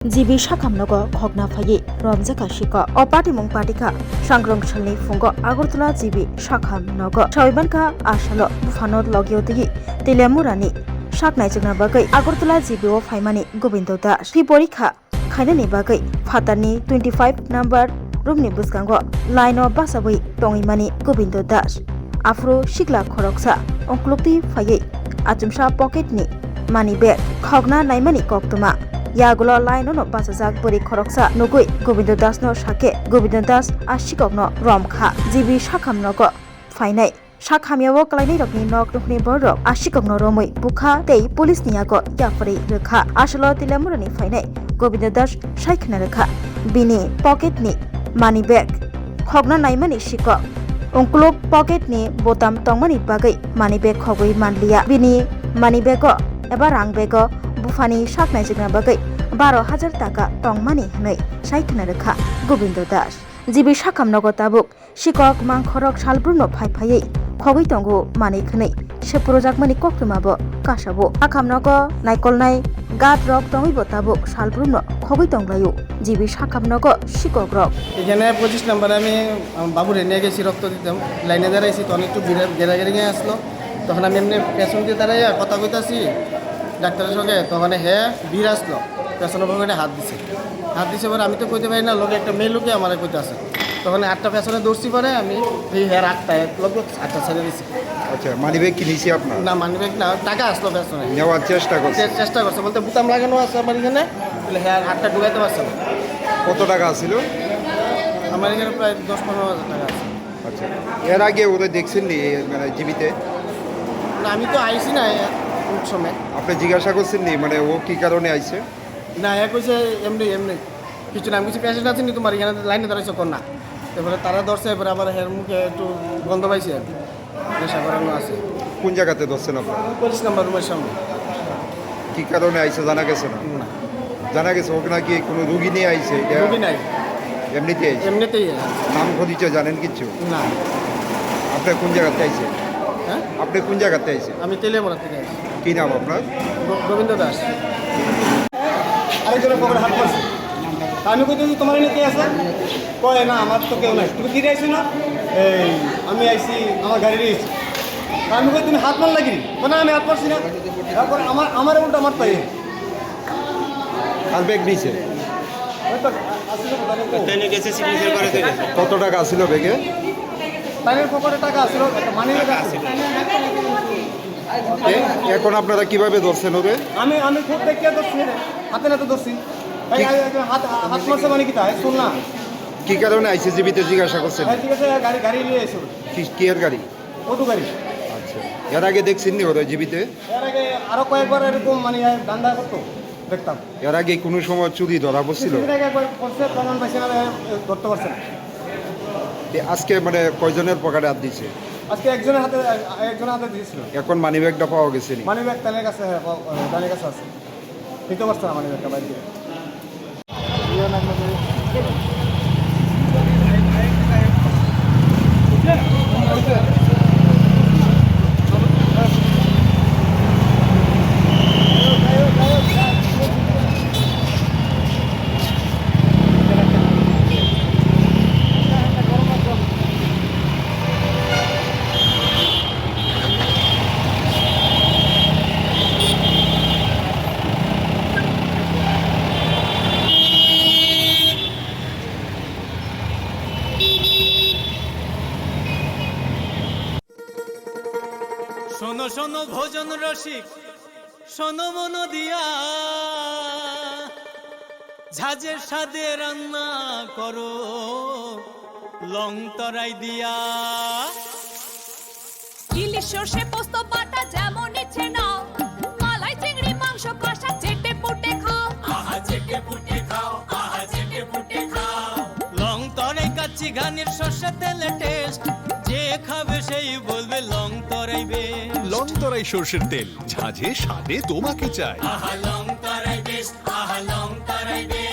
GB সাখামনগো খগনা ফাইয়ে রমজাকা শিকা অপাটিমুং পাটিকা সাংগ্রংশালনি ফুঙ্গ Agartala GB সাখামনগো সয়বানকা আশালো বুফানো লগিয়তগি তেলেমুরানি সাকনাইজोंना बागै আগরতলা জিবিও ফাইমানি গোবিন্দ দাস ফি পরীক্ষা খাইনানি बागै फातारनि 25 नाम्बार रुमनि बुसगांगो लाइनो बासाबै टङिमानि गोविंद दास आफ्रो सिगला खरकसा अंक्लुक्ति फायै आचुमसा पकेटनि मानि बेग खगना नाइमानि कक्तमा यागुलो लाइनो नो बासाजाक बोरि खरकसा नुगै गोविंद दास नो साके गोविंद दास आशिकनो रमखा जिबि साखामनगो फाइनाय साखामियावो क्लाइनि रकनि नक रुखनि बरक आशिकनो रमै बुखा तै पुलिस नियागो याफरै रेखा आसलो तिलामुरनि फाइनाय गोविंद दास साइखना रेखा बिनि पकेटनि मानि बेग खगना नाइमानि सिक अंकुलुक पकेटनि बोताम तंमानि बागै मानि बेग खगै मानलिया बिनि मानि बेग एबा रां बेग बुफानि साकनायजोंना बागै 12,000 टाका तंमानि हनै साइखना रेखा गोविंद दास जिबि साखामनगो ताबुक सिकक मांखरक सालब्रुनो फाइफायै खगै तंगो मानि खनै सेप्रजाकमानि कक्तमाबो कासाबो साखामनगो नायकलनाय गात रक तंगैबो ताबुक सालब्रुनो खगै तंलायो जिबि साखामनगो सिकक रक এখানে 25 নম্বরে আমি বাবুরে নিয়ে গেছি রক্ত দিতাম লাইনে দাঁড়াইছি তখন একটু গেরাগেরি আসলো তখন আমি এমনি পেছন দিয়ে দাঁড়াই কথা কইতাছি ডাক্তারের সঙ্গে তখন হ্যাঁ ভিড় আসলো পেছনের পকেটে হাত দিছে পরে আমি তো কইতে পারি না লোকে একটা মেয়ে লোকে আমার কইতাছে তখন আটটা পেছনে দৌড়ছি পরে আমি এই হ্যাঁ আটটা লোক আটটা ছেড়ে দিছি। আচ্ছা মানিব্যাগ কি নিছি আপনার? না মানিব্যাগ না টাকা আসলো পেছনে নেওয়ার চেষ্টা করছে বলতে বুতাম লাগানো আছে আমার এখানে বলে হ্যাঁ আটটা ঢুকাইতে পারছে না। কত টাকা ছিল? আমার এখানে প্রায় 10-15,000 টাকা আছে। আচ্ছা এর আগে ওদের দেখছেন নি মানে জীবিতে? না আমি তো আইসি না কোন সময়। আপনি জিজ্ঞাসা করছেন নি মানে ও কি কারণে আইছে? না এক কইছে এমনি কিছু না আমি কিছু পেশেন্ট আছে নি তোমার এখানে লাইনে দাঁড়াইছো কোন না তারপরে তারা ধরছে এবারে আবার হের মুখে একটু গন্ধ পাইছে আর নেশা করানো আছে। কোন জায়গাতে ধরছেন আপনার? 25 নম্বর রুমের সামনে। কি কারণে আইছে জানা গেছে না? না জানা গেছে ওকে নাকি কোনো রুগী নিয়ে আইছে? রুগী নাই এমনিতে আইছে? এমনিতেই নাম খদিছে জানেন কিছু? না। আপনি কোন জায়গাতে আইছে? হ্যাঁ আপনি কোন জায়গাতে আইছে? আমি তেলেমোড়া থেকে আইছি। কি নাম আপনার? গোবিন্দ দাস। আরেকজনের পকেটে হাত মারছে আমি কইতেছি তোমার এনে কে আছে কয় না আমার তো কেউ নাই তুমি কি আইছি না এই আমি আইছি আমার গাড়ি আইছি আমি কই তুমি হাত মার লাগি না আমি হাত মারছি না তারপর আমার উল্টা মারতে আর ব্যাগ নিছে? কত টাকা ছিল ব্যাগে? তাইনের পকেটে টাকা আছিল মানি আছিল। এখন আপনারা কিভাবে ধরছেন ওরে? আমি খুব দেখে ধরছি হাতে নাতে ধরছি হাত মারছে মানে কি তাই শোন না কি কারণে আইছে জীবিতে জিজ্ঞাসা করছেন? ঠিক আছে গাড়ি নিয়ে এসো কি এর গাড়ি? অটো গাড়ি। আচ্ছা এর আগে দেখছেন নি ওরা জীবিতে? এর আগে আরো কয়েকবার এরকম মানে দান্দা করতো দেখতাম। এর আগে কোনো সময় চুরি ধরা পড়ছিল? একবার করছে প্রমাণ পাইছে না ধরতে পারছে না। আজকে মানে কয়জনের পকেটে হাত দিছে? আজকে একজনের হাতে দিয়েছিল। এখন মানিব্যাগটা পাওয়া গেছে নি? মানি ব্যাগ তানের কাছে তানের কাছে আছে নিতে পারছে না মানি ব্যাগটা বাইরে দিয়ে। শোনো শোনো ভোজন রসিক শোনো মন দিয়া ঝাঁঝের সাদে রান্না করো লং তরাই দিয়া ইলিশ সর্ষে পোস্ত বাটা যেমন ইচ্ছে নাও মালাই চিংড়ি মাংস কষা চেটে পুটে খাও আহা চেটে পুটে খাও আহা চেটে পুটে খাও লং তরাই কাচ্চি ঘানির সর্ষে তেলে টেস্ট যে খাবে সেই বলবে লং তরাই বেশ লং তরাই সর্ষের তেল ঝাঁঝে স্বাদে তোমাকে চাই আহা লং তরাই বেশ আহা লং তরাই বেশ